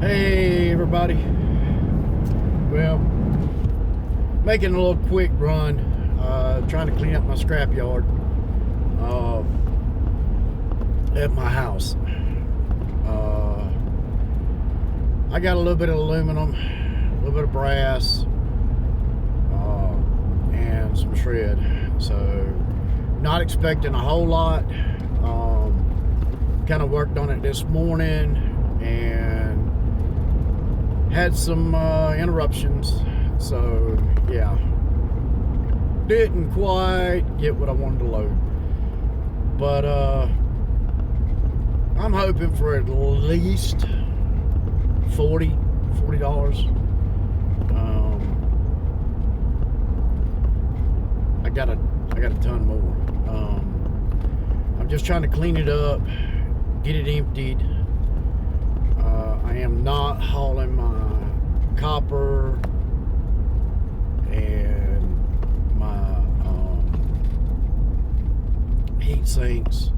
Hey everybody. Well, making a little quick run, trying to clean up my scrapyard at my house. I got a little bit of aluminum, a little bit of brass, and some shred. So not expecting a whole lot. Kind of worked on it this morning and had some interruptions, so yeah, didn't quite get what I wanted to load, but I'm hoping for at least $40. I got a ton more. I'm just trying to clean it up, get it emptied. I am not hauling my copper and my heat sinks.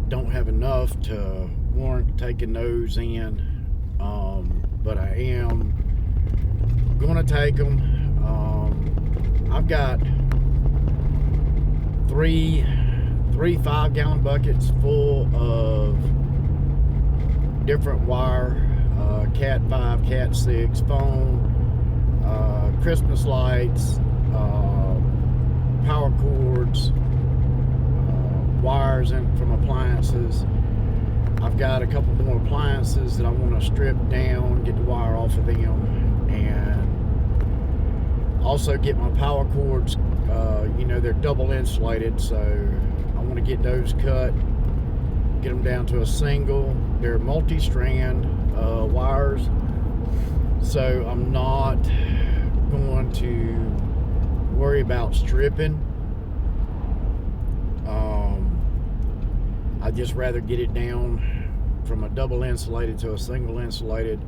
Don't have enough to warrant taking those in, but I am going to take them. I've got three 5-gallon buckets full of different wire, Cat 5, Cat 6, phone, Christmas lights, power cords, wires in from appliances. I've got a couple more appliances that I want to strip down, get the wire off of them, and also get my power cords. They're double insulated, so I want to get those cut, get them down to a single. They're multi-strand wires, so I'm not going to worry about stripping. I'd just rather get it down from a double insulated to a single insulated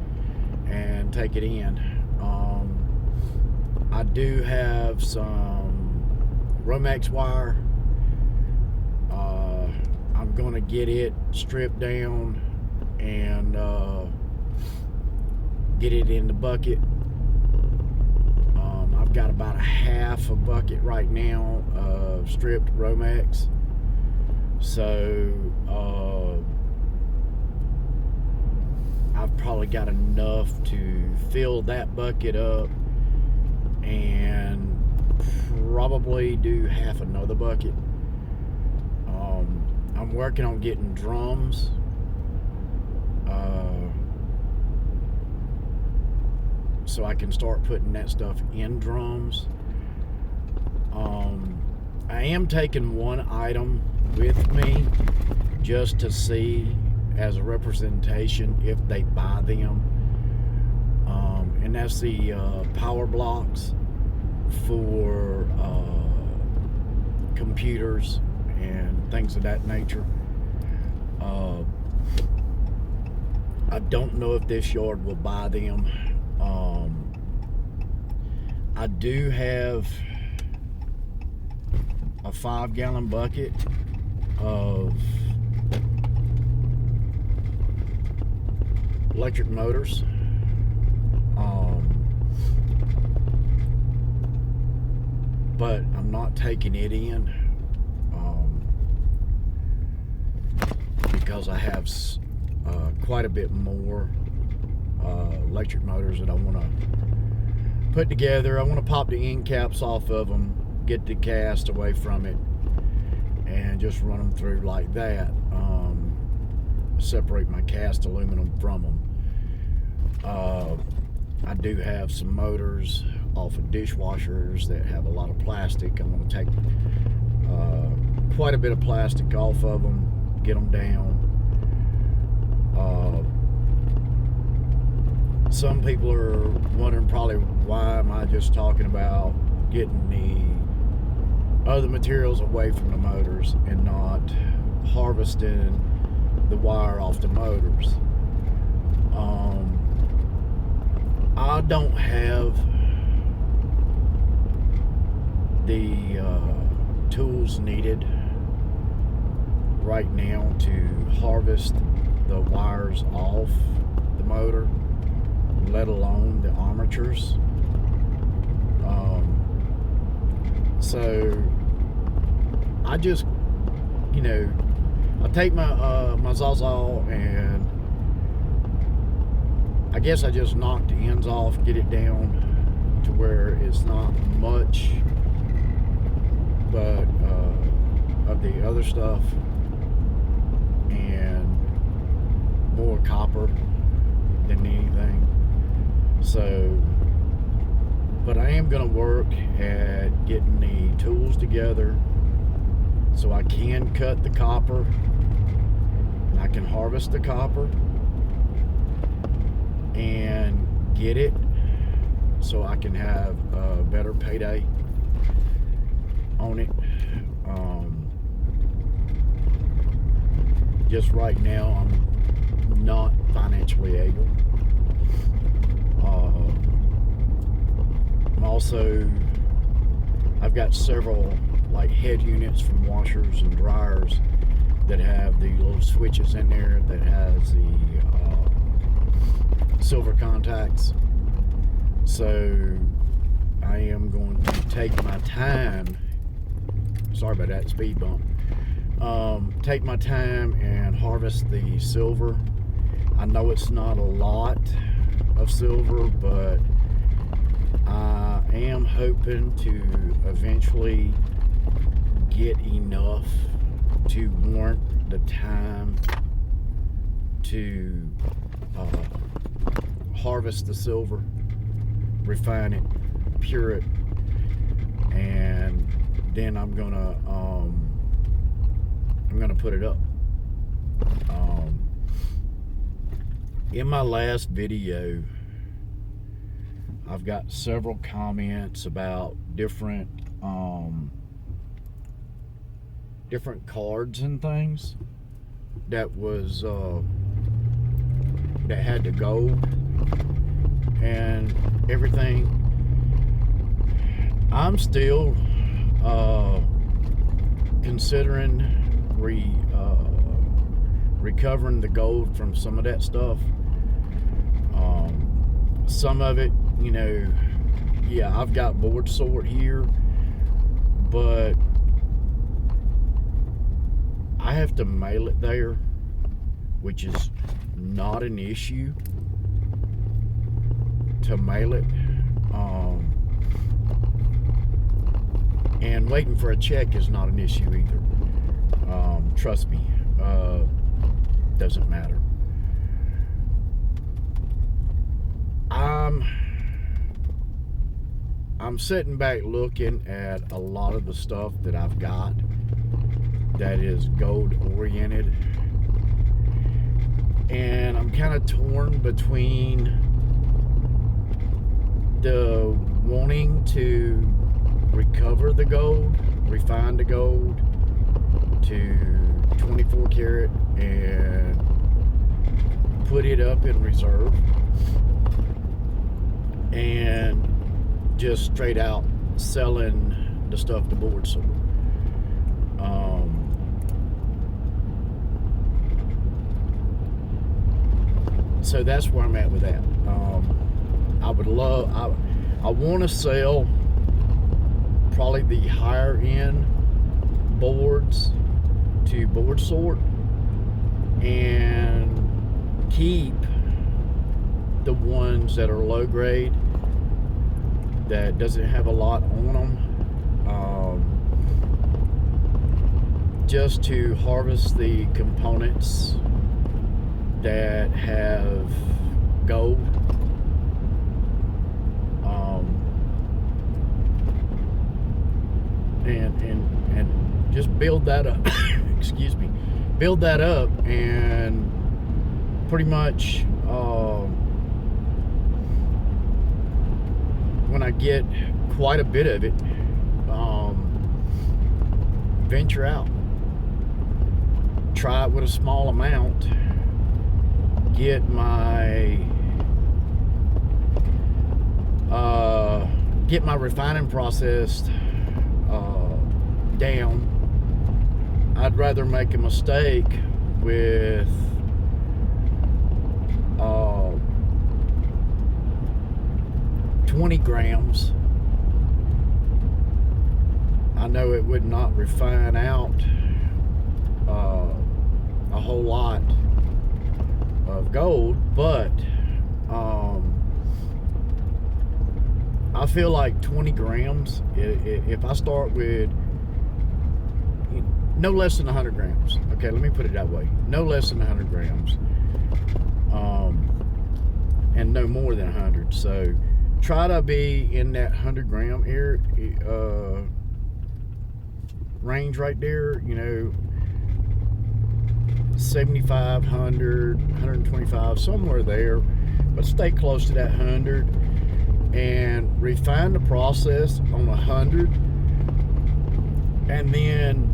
and take it in. I do have some Romex wire. I'm gonna get it stripped down and get it in the bucket. I've got about a half a bucket right now of stripped Romex, so I've probably got enough to fill that bucket up and probably do half another bucket. I'm working on getting drums. So I can start putting that stuff in drums. I am taking one item with me just to see as a representation if they buy them. And that's the power blocks for computers and things of that nature. I don't know if this yard will buy them. I do have a 5-gallon bucket of electric motors. But I'm not taking it in because I have quite a bit more electric motors that I want to put together. I want to pop the end caps off of them, get the cast away from it, and just run them through like that. Separate my cast aluminum from them. I do have some motors off of dishwashers that have a lot of plastic. I'm going to take quite a bit of plastic off of them, get them down. Some people are wondering probably why am I just talking about getting the other materials away from the motors and not harvesting the wire off the motors. I don't have the tools needed right now to harvest the wires off the motor, let alone the armatures. So I just, I take my my Sawzall, and I guess I just knock the ends off, get it down to where it's not much but of the other stuff and more copper than anything. So, but I am going to work at getting the tools together so I can cut the copper and I can harvest the copper and get it so I can have a better payday on it. Just right now I'm not financially able. I've got several like head units from washers and dryers that have the little switches in there that has the silver contacts. So I am going to take my time. Sorry about that speed bump. Take my time and harvest the silver. I know it's not a lot of silver, but I am hoping to eventually get enough to warrant the time to harvest the silver, refine it, pure it, and then I'm gonna put it up. In my last video, I've got several comments about different cards and things that was that had the gold and everything. I'm still considering recovering the gold from some of that stuff. Some of it, yeah, I've got board sort here, but I have to mail it there, which is not an issue to mail it. And waiting for a check is not an issue either. Trust me, doesn't matter. I'm sitting back looking at a lot of the stuff that I've got that is gold oriented, and I'm kind of torn between the wanting to recover the gold, refine the gold to 24 karat and put it up in reserve, and just straight out selling the stuff to board sort. So that's where I'm at with that. I want to sell probably the higher end boards to board sort and keep the ones that are low grade that doesn't have a lot on them, just to harvest the components that have gold, and just build that up. Excuse me, build that up, and pretty much when I get quite a bit of it, venture out, try it with a small amount, get my refining process down. I'd rather make a mistake with 20 grams, I know it would not refine out a whole lot of gold, but I feel like 20 grams, if I start with no less than 100 grams, okay, let me put it that way, no less than 100 grams, and no more than 100. So try to be in that 100 gram range right there, 75, 100, 125, somewhere there, but stay close to that 100 and refine the process on 100. And then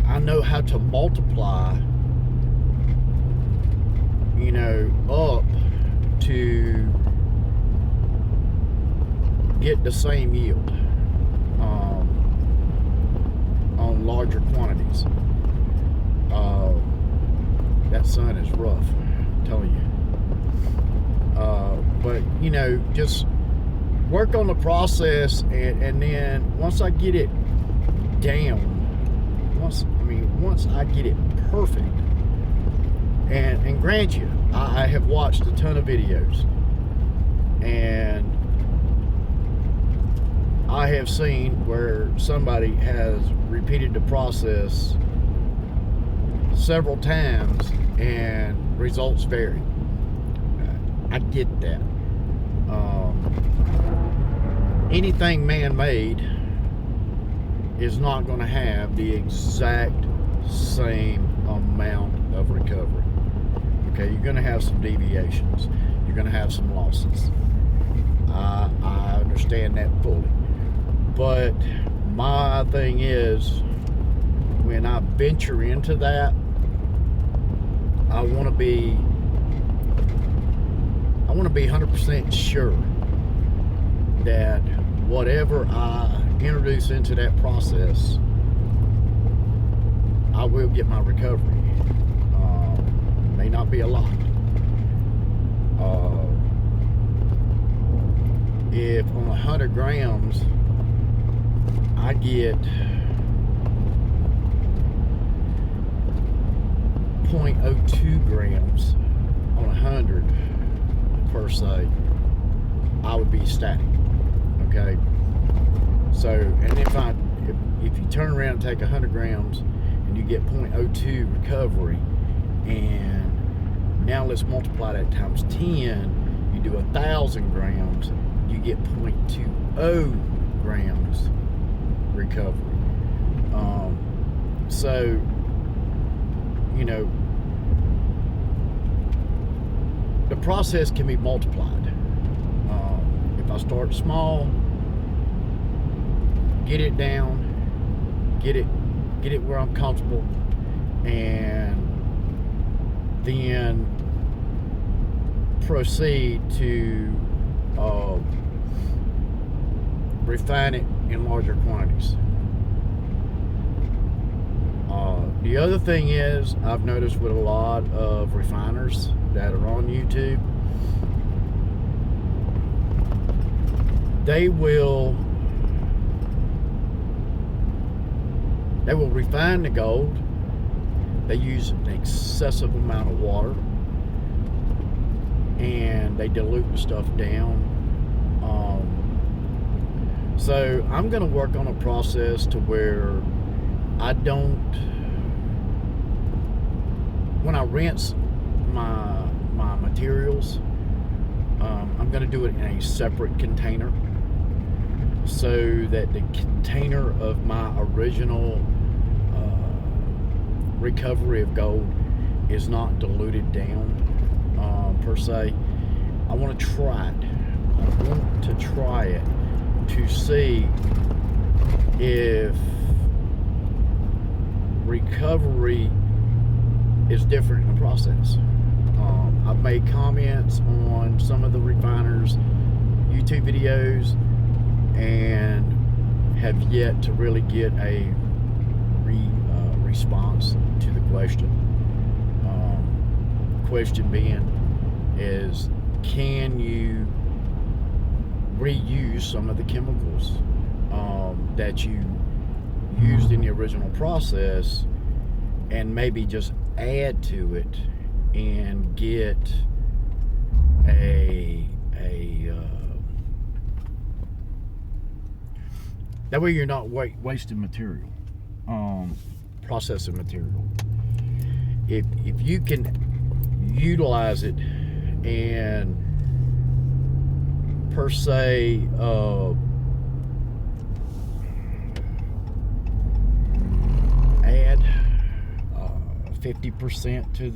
I know how to multiply, up to get the same yield on larger quantities. That sun is rough, I'm telling you. But just work on the process, and then once I get it down, once I get it perfect, and grant you, I have watched a ton of videos, and I have seen where somebody has repeated the process several times and results vary. I get that. Anything man-made is not going to have the exact same amount of recovery. Okay, you're going to have some deviations. You're going to have some losses. I understand that fully. But my thing is, when I venture into that, I want to be 100% sure that whatever I introduce into that process, I will get my recovery. May not be a lot. If on 100 grams I get 0.02 grams on 100 per se, I would be ecstatic. Okay, so, and if you turn around and take 100 grams and you get 0.02 recovery, and now let's multiply that times 10, you do 1,000 grams, you get 0.20 grams recovery. So the process can be multiplied. If I start small, get it down, get it where I'm comfortable, and then proceed to refine it in larger quantities. The other thing is, I've noticed with a lot of refiners that are on YouTube, they will refine the gold. They use an excessive amount of water, and they dilute the stuff down. So I'm going to work on a process to where I don't, when I rinse my materials, I'm going to do it in a separate container, so that the container of my original recovery of gold is not diluted down per se. I want to try it. I want to try it to see if recovery is different in the process. I've made comments on some of the refiners' YouTube videos and have yet to really get a response to the question. Question being is, can you reuse some of the chemicals that you used in the original process, and maybe just add to it and get that way you're not wasting material, processing material. If you can utilize it and per se add 50% to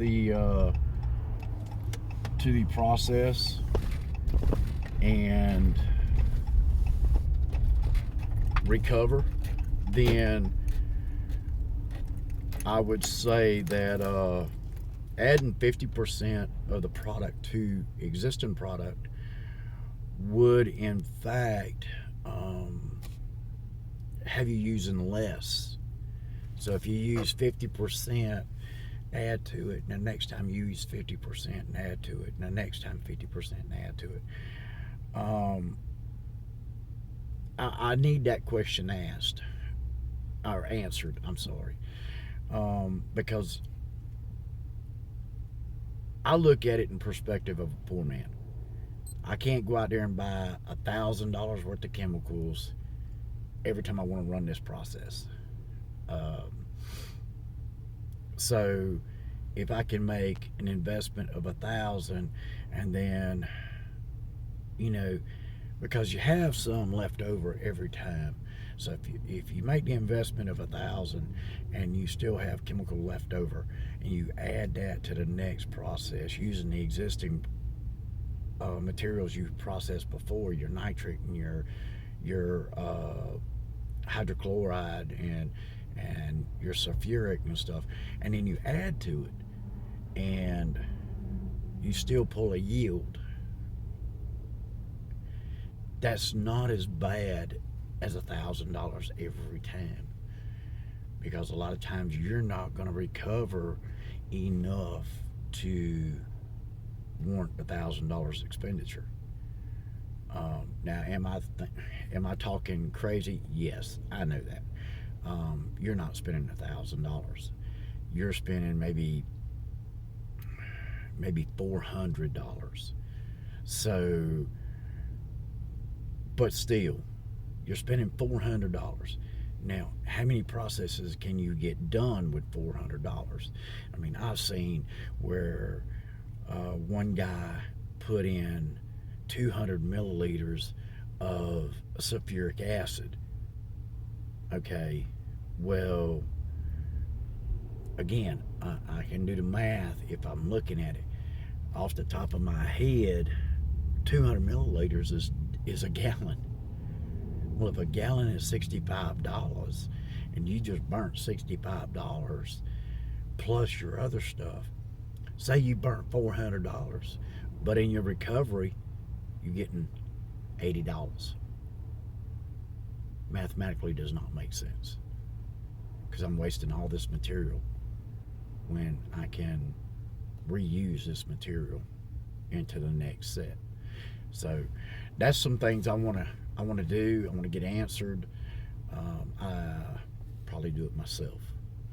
the process and recover, then I would say that adding 50% of the product to existing product would in fact have you using less. So if you use 50%, add to it, and the next time you use 50% and add to it, and the next time 50% and add to it. I need that question asked or answered, I'm sorry, because I look at it in perspective of a poor man. I can't go out there and buy $1,000 worth of chemicals every time I want to run this process. So if I can make an investment of $1,000, and then, because you have some left over every time. So if you make the investment of $1,000 and you still have chemical left over, and you add that to the next process using the existing materials you processed before, your nitric and your hydrochloride and your sulfuric and stuff, and then you add to it, and you still pull a yield, that's not as bad as $1,000 every time, because a lot of times you're not going to recover enough to warrant $1,000 expenditure. Now, am I talking crazy? Yes, I know that. You're not spending $1,000. You're spending maybe $400. So, but still, you're spending $400. Now, how many processes can you get done with $400? I mean, I've seen where one guy put in 200 milliliters of sulfuric acid. Okay, well, again, I can do the math if I'm looking at it off the top of my head. 200 milliliters is a gallon. Well, if a gallon is $65 and you just burnt $65 plus your other stuff, say you burnt $400, but in your recovery you're getting $80. Mathematically does not make sense, because I'm wasting all this material when I can reuse this material into the next set. So that's some things I want to do. I want to get answered. I probably do it myself.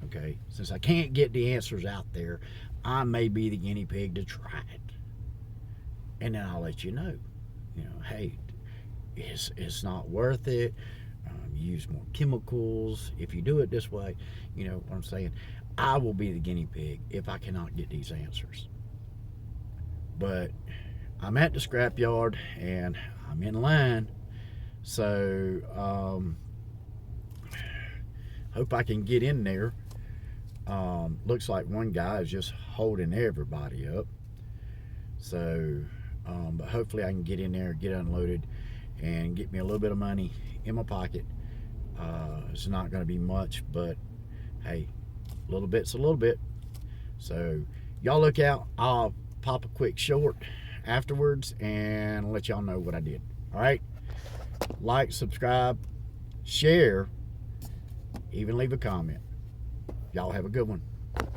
Okay, since I can't get the answers out there, I may be the guinea pig to try it, and then I'll let you know. Hey, it's not worth it. Use more chemicals if you do it this way. You know what I'm saying? I will be the guinea pig if I cannot get these answers. But I'm at the scrapyard and I'm in line, so hope I can get in there. Looks like one guy is just holding everybody up, so but hopefully I can get in there, get unloaded, and get me a little bit of money in my pocket. It's not going to be much, but hey, a little bit's a little bit. So y'all look out. I'll pop a quick short afterwards and let y'all know what I did. All right, like, subscribe, share, even leave a comment. Y'all have a good one.